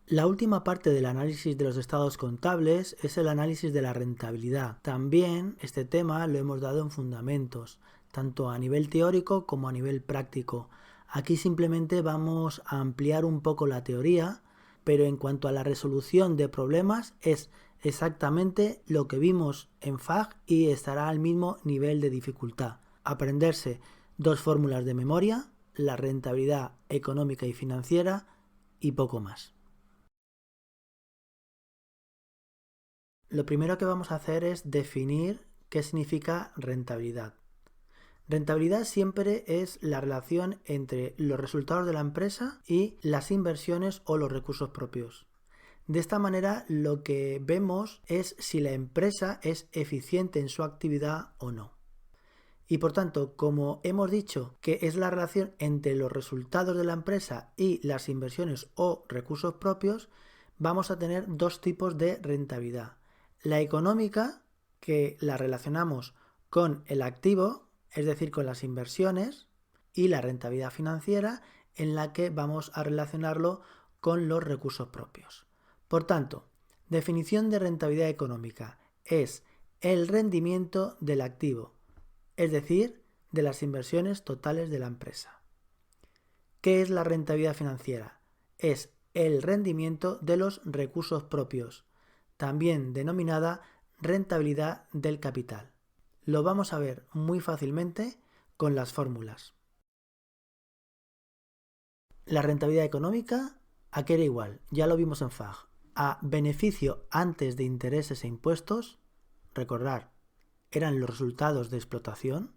La última parte del análisis de los estados contables es el análisis de la rentabilidad. También este tema lo hemos dado en fundamentos, tanto a nivel teórico como a nivel práctico. Aquí simplemente vamos a ampliar un poco la teoría, pero en cuanto a la resolución de problemas es exactamente lo que vimos en FAG y estará al mismo nivel de dificultad. Aprenderse dos fórmulas de memoria, la rentabilidad económica y financiera y poco más. Lo primero que vamos a hacer es definir qué significa rentabilidad. Rentabilidad siempre es la relación entre los resultados de la empresa y las inversiones o los recursos propios. De esta manera lo que vemos es si la empresa es eficiente en su actividad o no. Y por tanto, como hemos dicho que es la relación entre los resultados de la empresa y las inversiones o recursos propios, vamos a tener dos tipos de rentabilidad. La económica, que la relacionamos con el activo, es decir, con las inversiones, y la rentabilidad financiera, en la que vamos a relacionarlo con los recursos propios. Por tanto, definición de rentabilidad económica es el rendimiento del activo, es decir, de las inversiones totales de la empresa. ¿Qué es la rentabilidad financiera? Es el rendimiento de los recursos propios, también denominada rentabilidad del capital. Lo vamos a ver muy fácilmente con las fórmulas. La rentabilidad económica, ¿a qué era igual? Ya lo vimos en FAG. A beneficio antes de intereses e impuestos, recordar, eran los resultados de explotación,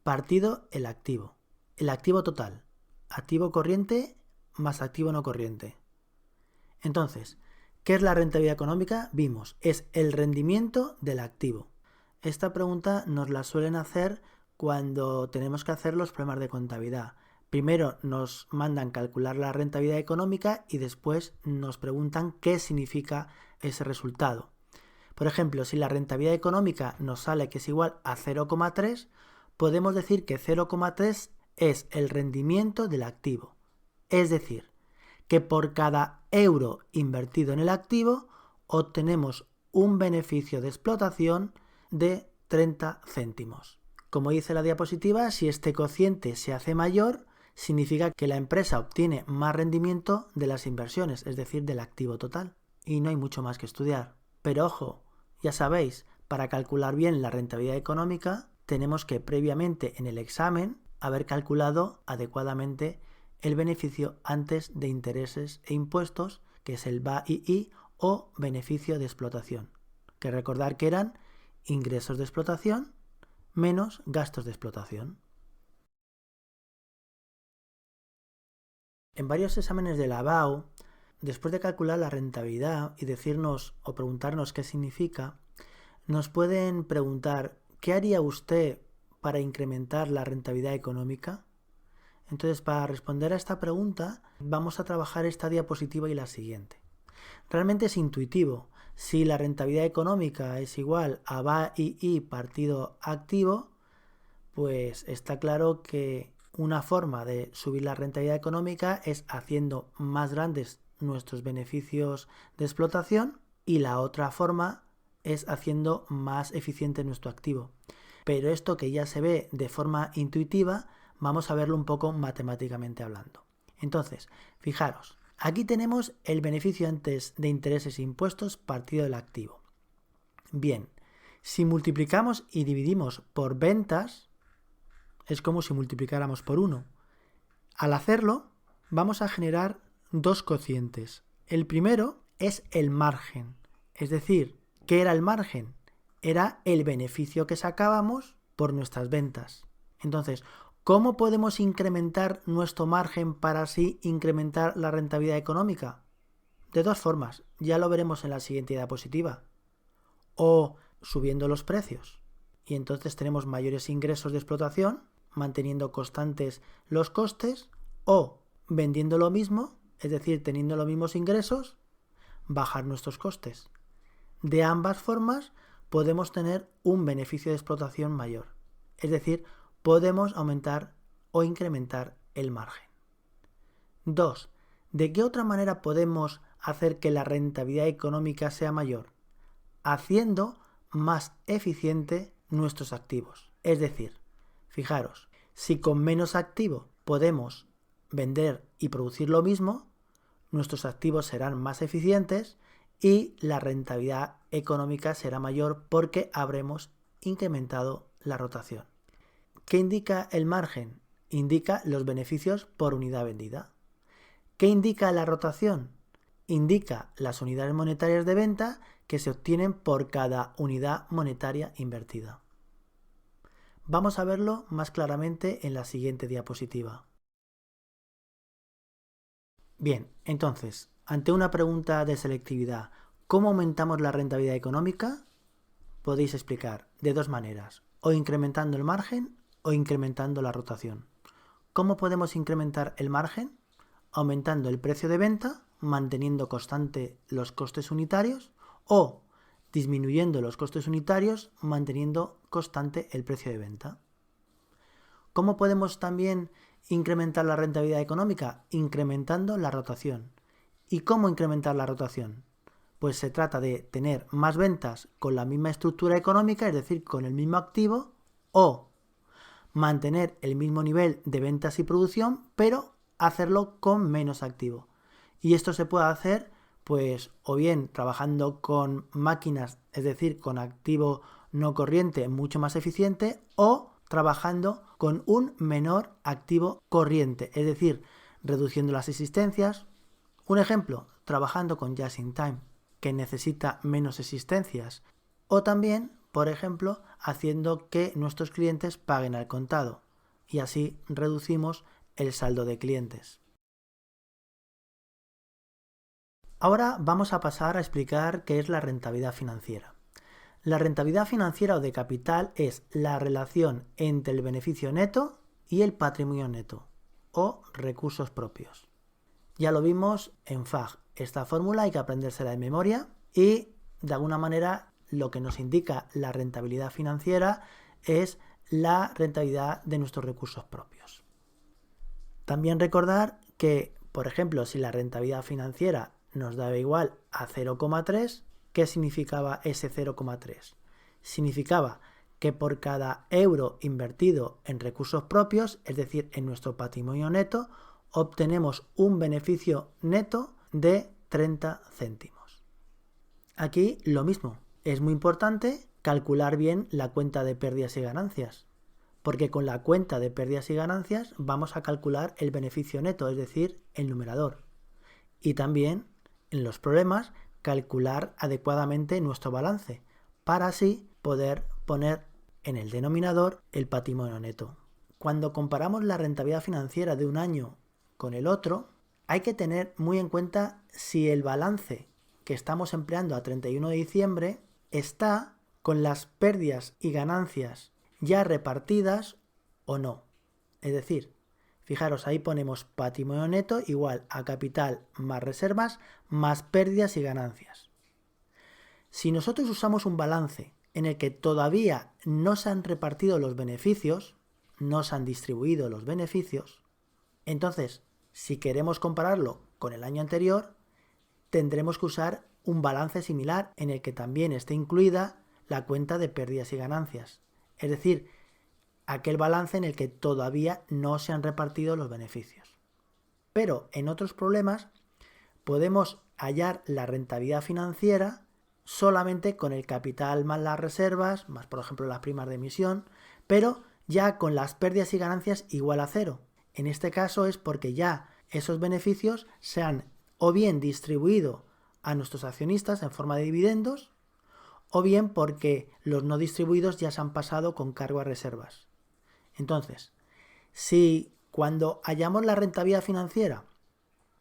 partido el activo total, activo corriente más activo no corriente. Entonces, ¿qué es la rentabilidad económica? Vimos, es el rendimiento del activo. Esta pregunta nos la suelen hacer cuando tenemos que hacer los problemas de contabilidad. Primero nos mandan calcular la rentabilidad económica y después nos preguntan qué significa ese resultado. Por ejemplo, si la rentabilidad económica nos sale que es igual a 0,3, podemos decir que 0,3 es el rendimiento del activo. Es decir, que por cada euro invertido en el activo obtenemos un beneficio de explotación de 30 céntimos. Como dice la diapositiva, si este cociente se hace mayor, significa que la empresa obtiene más rendimiento de las inversiones, es decir, del activo total. Y no hay mucho más que estudiar. Pero ojo, ya sabéis, para calcular bien la rentabilidad económica, tenemos que previamente en el examen haber calculado adecuadamente el beneficio antes de intereses e impuestos, que es el BAII o beneficio de explotación. Que recordar que eran ingresos de explotación menos gastos de explotación. En varios exámenes de la BAU, después de calcular la rentabilidad y decirnos o preguntarnos qué significa, nos pueden preguntar ¿qué haría usted para incrementar la rentabilidad económica? Entonces, para responder a esta pregunta, vamos a trabajar esta diapositiva y la siguiente. Realmente es intuitivo. Si la rentabilidad económica es igual a BAII partido activo, pues está claro que una forma de subir la rentabilidad económica es haciendo más grandes nuestros beneficios de explotación y la otra forma es haciendo más eficiente nuestro activo. Pero esto que ya se ve de forma intuitiva, vamos a verlo un poco matemáticamente hablando. Entonces, fijaros, aquí tenemos el beneficio antes de intereses e impuestos partido del activo. Bien, si multiplicamos y dividimos por ventas, es como si multiplicáramos por 1. Al hacerlo, vamos a generar dos cocientes. El primero es el margen, es decir, ¿qué era el margen? Era el beneficio que sacábamos por nuestras ventas. Entonces, ¿cómo podemos incrementar nuestro margen para así incrementar la rentabilidad económica? De dos formas, ya lo veremos en la siguiente diapositiva. O subiendo los precios. Y entonces tenemos mayores ingresos de explotación, manteniendo constantes los costes, o vendiendo lo mismo, es decir, teniendo los mismos ingresos, bajar nuestros costes. De ambas formas podemos tener un beneficio de explotación mayor. Es decir, podemos aumentar o incrementar el margen. 2. ¿De qué otra manera podemos hacer que la rentabilidad económica sea mayor? Haciendo más eficiente nuestros activos. Es decir, fijaros, si con menos activo podemos vender y producir lo mismo, nuestros activos serán más eficientes y la rentabilidad económica será mayor porque habremos incrementado la rotación. ¿Qué indica el margen? Indica los beneficios por unidad vendida. ¿Qué indica la rotación? Indica las unidades monetarias de venta que se obtienen por cada unidad monetaria invertida. Vamos a verlo más claramente en la siguiente diapositiva. Bien, entonces, ante una pregunta de selectividad, ¿cómo aumentamos la rentabilidad económica? Podéis explicar de dos maneras, o incrementando el margen o incrementando la rotación. ¿Cómo podemos incrementar el margen? Aumentando el precio de venta, manteniendo constante los costes unitarios, o disminuyendo los costes unitarios, manteniendo constante el precio de venta. ¿Cómo podemos también incrementar la rentabilidad económica? Incrementando la rotación. ¿Y cómo incrementar la rotación? Pues se trata de tener más ventas con la misma estructura económica, es decir, con el mismo activo, o mantener el mismo nivel de ventas y producción, pero hacerlo con menos activo. Y esto se puede hacer, pues, o bien trabajando con máquinas, es decir, con activo no corriente mucho más eficiente, o trabajando con un menor activo corriente, es decir, reduciendo las existencias. Un ejemplo, trabajando con Just in Time, que necesita menos existencias, o también, por ejemplo, haciendo que nuestros clientes paguen al contado, y así reducimos el saldo de clientes. Ahora vamos a pasar a explicar qué es la rentabilidad financiera. La rentabilidad financiera o de capital es la relación entre el beneficio neto y el patrimonio neto, o recursos propios. Ya lo vimos en FAG. Esta fórmula hay que aprendérsela de memoria y, de alguna manera, lo que nos indica la rentabilidad financiera es la rentabilidad de nuestros recursos propios. También recordar que, por ejemplo, si la rentabilidad financiera nos daba igual a 0,3, ¿qué significaba ese 0,3? Significaba que por cada euro invertido en recursos propios, es decir, en nuestro patrimonio neto, obtenemos un beneficio neto de 30 céntimos. Aquí lo mismo, es muy importante calcular bien la cuenta de pérdidas y ganancias, porque con la cuenta de pérdidas y ganancias vamos a calcular el beneficio neto, es decir, el numerador. Y también, en los problemas, calcular adecuadamente nuestro balance, para así poder poner en el denominador el patrimonio neto. Cuando comparamos la rentabilidad financiera de un año con el otro, hay que tener muy en cuenta si el balance que estamos empleando a 31 de diciembre está con las pérdidas y ganancias ya repartidas o no. Es decir, fijaros, ahí ponemos patrimonio neto igual a capital más reservas más pérdidas y ganancias. Si nosotros usamos un balance en el que todavía no se han repartido los beneficios, no se han distribuido los beneficios, entonces, si queremos compararlo con el año anterior, tendremos que usar un balance similar en el que también esté incluida la cuenta de pérdidas y ganancias. Es decir, aquel balance en el que todavía no se han repartido los beneficios. Pero en otros problemas podemos hallar la rentabilidad financiera solamente con el capital más las reservas, más por ejemplo las primas de emisión, pero ya con las pérdidas y ganancias igual a cero. En este caso es porque ya esos beneficios se han o bien distribuido a nuestros accionistas en forma de dividendos, o bien porque los no distribuidos ya se han pasado con cargo a reservas. Entonces, si cuando hallamos la rentabilidad financiera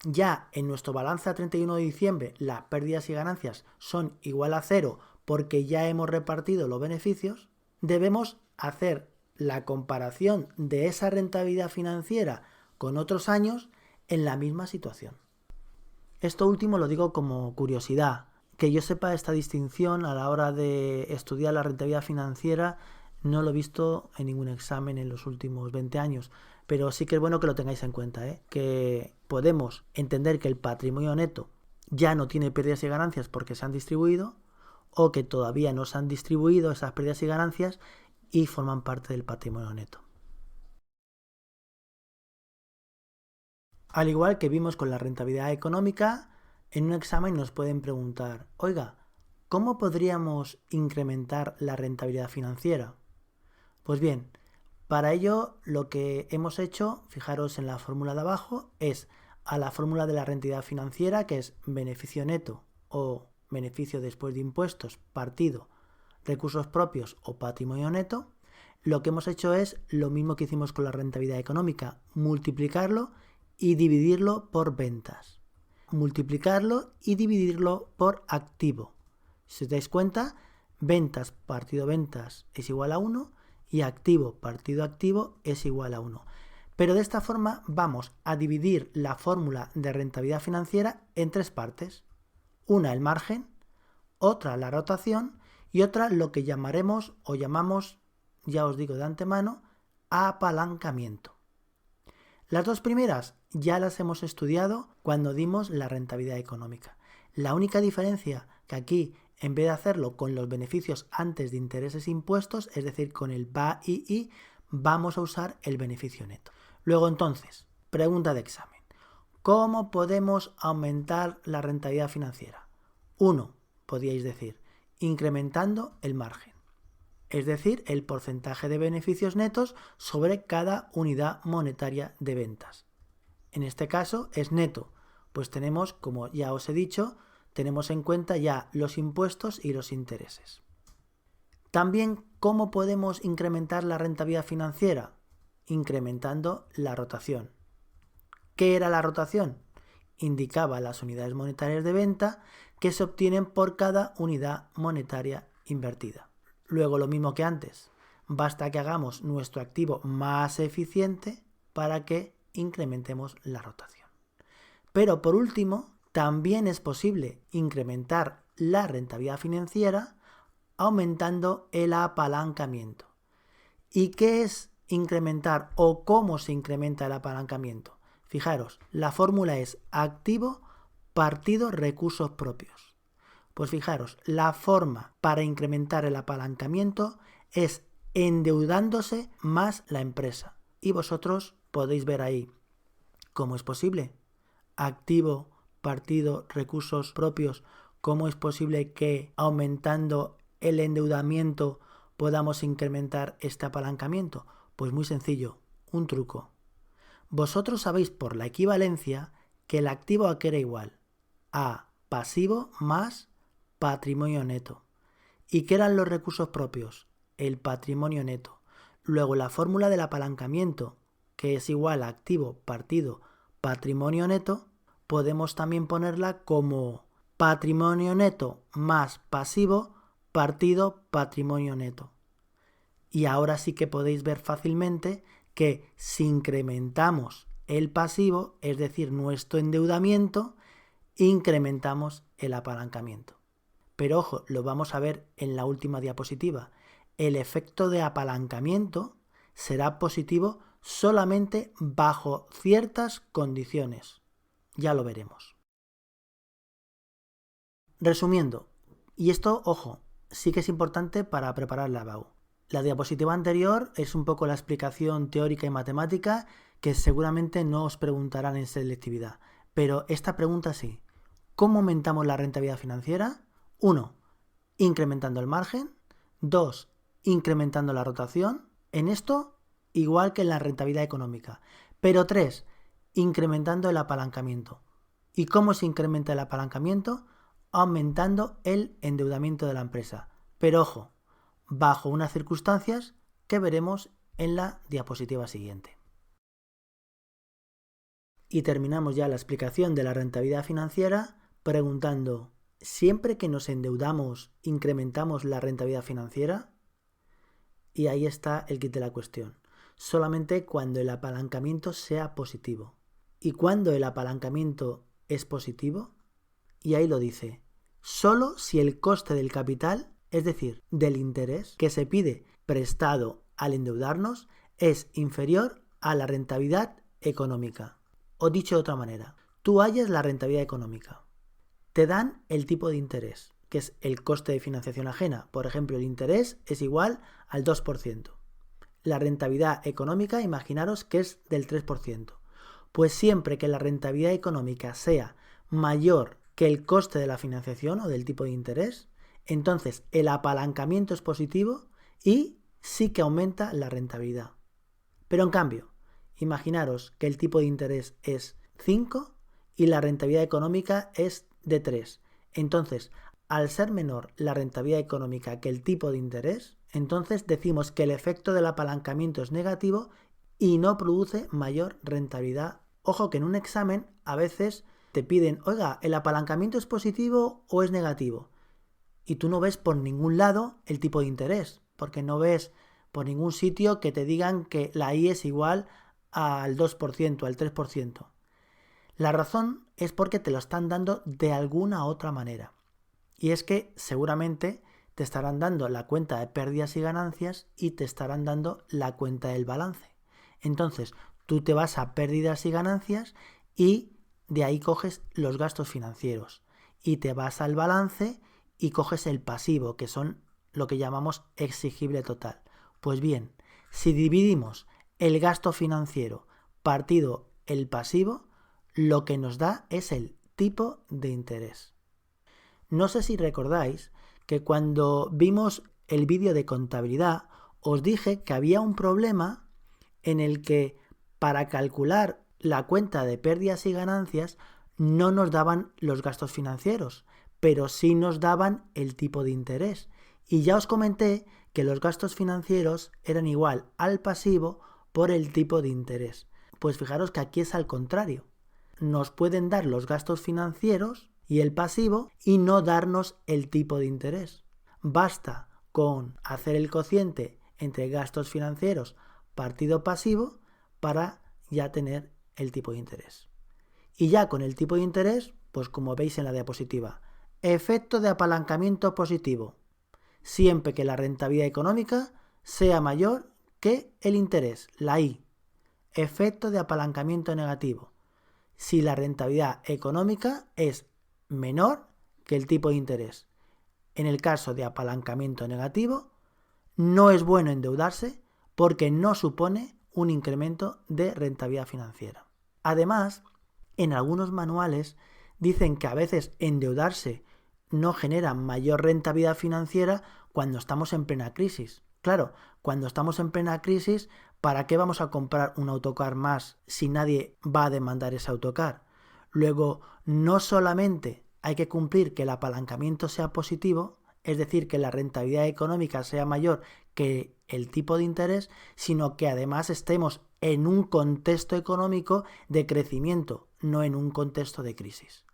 ya en nuestro balance a 31 de diciembre las pérdidas y ganancias son igual a cero porque ya hemos repartido los beneficios, debemos hacer la comparación de esa rentabilidad financiera con otros años en la misma situación. Esto último lo digo como curiosidad. Que yo sepa, esta distinción a la hora de estudiar la rentabilidad financiera no lo he visto en ningún examen en los últimos 20 años, pero sí que es bueno que lo tengáis en cuenta, que podemos entender que el patrimonio neto ya no tiene pérdidas y ganancias porque se han distribuido, o que todavía no se han distribuido esas pérdidas y ganancias y forman parte del patrimonio neto. Al igual que vimos con la rentabilidad económica, en un examen nos pueden preguntar, oiga, ¿cómo podríamos incrementar la rentabilidad financiera? Pues bien, para ello lo que hemos hecho, fijaros en la fórmula de abajo, es a la fórmula de la rentabilidad financiera, que es beneficio neto o beneficio después de impuestos partido recursos propios o patrimonio neto, lo que hemos hecho es lo mismo que hicimos con la rentabilidad económica, multiplicarlo y dividirlo por ventas. Multiplicarlo y dividirlo por activo. Si os dais cuenta, ventas partido ventas es igual a 1 y activo partido activo es igual a 1. Pero de esta forma vamos a dividir la fórmula de rentabilidad financiera en tres partes. Una el margen, otra la rotación y otra lo que llamaremos o llamamos, ya os digo de antemano, apalancamiento. Las dos primeras ya las hemos estudiado cuando dimos la rentabilidad económica. La única diferencia que aquí, en vez de hacerlo con los beneficios antes de intereses e impuestos, es decir, con el BAII, vamos a usar el beneficio neto. Luego entonces, pregunta de examen. ¿Cómo podemos aumentar la rentabilidad financiera? 1, podríais decir, incrementando el margen, es decir, el porcentaje de beneficios netos sobre cada unidad monetaria de ventas. En este caso es neto, pues tenemos, como ya os he dicho, tenemos en cuenta ya los impuestos y los intereses. También, ¿cómo podemos incrementar la rentabilidad financiera? Incrementando la rotación. ¿Qué era la rotación? Indicaba las unidades monetarias de venta que se obtienen por cada unidad monetaria invertida. Luego lo mismo que antes, basta que hagamos nuestro activo más eficiente para que incrementemos la rotación. Pero por último, también es posible incrementar la rentabilidad financiera aumentando el apalancamiento. ¿Y qué es incrementar o cómo se incrementa el apalancamiento? Fijaros, la fórmula es activo partido recursos propios. Pues fijaros, la forma para incrementar el apalancamiento es endeudándose más la empresa. Y vosotros podéis ver ahí cómo es posible. Activo partido recursos propios. ¿Cómo es posible que aumentando el endeudamiento podamos incrementar este apalancamiento? Pues muy sencillo, un truco. Vosotros sabéis por la equivalencia que el activo a qué era igual a pasivo más patrimonio neto. ¿Y qué eran los recursos propios? El patrimonio neto. Luego la fórmula del apalancamiento, que es igual a activo partido patrimonio neto, podemos también ponerla como patrimonio neto más pasivo partido patrimonio neto. Y ahora sí que podéis ver fácilmente que si incrementamos el pasivo, es decir, nuestro endeudamiento, incrementamos el apalancamiento. Pero ojo, lo vamos a ver en la última diapositiva. El efecto de apalancamiento será positivo solamente bajo ciertas condiciones. Ya lo veremos. Resumiendo, y esto, ojo, sí que es importante para preparar la BAU. La diapositiva anterior es un poco la explicación teórica y matemática que seguramente no os preguntarán en selectividad, pero esta pregunta sí. ¿Cómo aumentamos la rentabilidad financiera? 1. Incrementando el margen. 2. Incrementando la rotación. En esto, igual que en la rentabilidad económica. Pero 3. Incrementando el apalancamiento. ¿Y cómo se incrementa el apalancamiento? Aumentando el endeudamiento de la empresa. Pero ojo, bajo unas circunstancias que veremos en la diapositiva siguiente. Y terminamos ya la explicación de la rentabilidad financiera preguntando, ¿siempre que nos endeudamos incrementamos la rentabilidad financiera? Y ahí está el kit de la cuestión. Solamente cuando el apalancamiento sea positivo. ¿Y cuando el apalancamiento es positivo? Y ahí lo dice, solo si el coste del capital, es decir, del interés que se pide prestado al endeudarnos, es inferior a la rentabilidad económica. O dicho de otra manera, tú hallas la rentabilidad económica. te dan el tipo de interés, que es el coste de financiación ajena. Por ejemplo, el interés es igual al 2%. La rentabilidad económica, imaginaros que es del 3%. Pues siempre que la rentabilidad económica sea mayor que el coste de la financiación o del tipo de interés, entonces el apalancamiento es positivo y sí que aumenta la rentabilidad. Pero en cambio, imaginaros que el tipo de interés es 5 y la rentabilidad económica es de 3. Entonces, al ser menor la rentabilidad económica que el tipo de interés, entonces decimos que el efecto del apalancamiento es negativo y no produce mayor rentabilidad. Ojo que en un examen a veces te piden, oiga, ¿el apalancamiento es positivo o es negativo? Y tú no ves por ningún lado el tipo de interés, porque no ves por ningún sitio que te digan que la I es igual al 2%, al 3%. La razón es porque te lo están dando de alguna otra manera. Y es que seguramente te estarán dando la cuenta de pérdidas y ganancias y te estarán dando la cuenta del balance. Entonces, tú te vas a pérdidas y ganancias y de ahí coges los gastos financieros. Y te vas al balance y coges el pasivo, que son lo que llamamos exigible total. Pues bien, si dividimos el gasto financiero partido el pasivo, lo que nos da es el tipo de interés. No sé si recordáis que cuando vimos el vídeo de contabilidad os dije que había un problema en el que para calcular la cuenta de pérdidas y ganancias no nos daban los gastos financieros, pero sí nos daban el tipo de interés. Y ya os comenté que los gastos financieros eran igual al pasivo por el tipo de interés. Pues fijaros que aquí es al contrario. Nos pueden dar los gastos financieros y el pasivo y no darnos el tipo de interés. Basta con hacer el cociente entre gastos financieros partido pasivo para ya tener el tipo de interés. Y ya con el tipo de interés, pues como veis en la diapositiva, efecto de apalancamiento positivo, siempre que la rentabilidad económica sea mayor que el interés, la I. Efecto de apalancamiento negativo, si la rentabilidad económica es menor que el tipo de interés. En el caso de apalancamiento negativo, no es bueno endeudarse porque no supone un incremento de rentabilidad financiera. Además, en algunos manuales dicen que a veces endeudarse no genera mayor rentabilidad financiera cuando estamos en plena crisis. Claro, cuando estamos en plena crisis, ¿para qué vamos a comprar un autocar más si nadie va a demandar ese autocar? Luego, no solamente hay que cumplir que el apalancamiento sea positivo, es decir, que la rentabilidad económica sea mayor que el tipo de interés, sino que además estemos en un contexto económico de crecimiento, no en un contexto de crisis.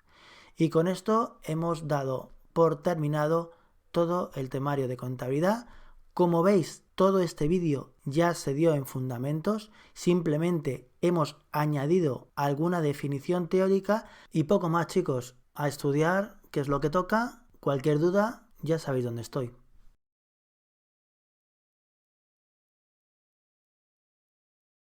Y con esto hemos dado por terminado todo el temario de contabilidad. Como veis, todo este vídeo ya se dio en fundamentos, simplemente hemos añadido alguna definición teórica y poco más, chicos, a estudiar, que es lo que toca. Cualquier duda, ya sabéis dónde estoy.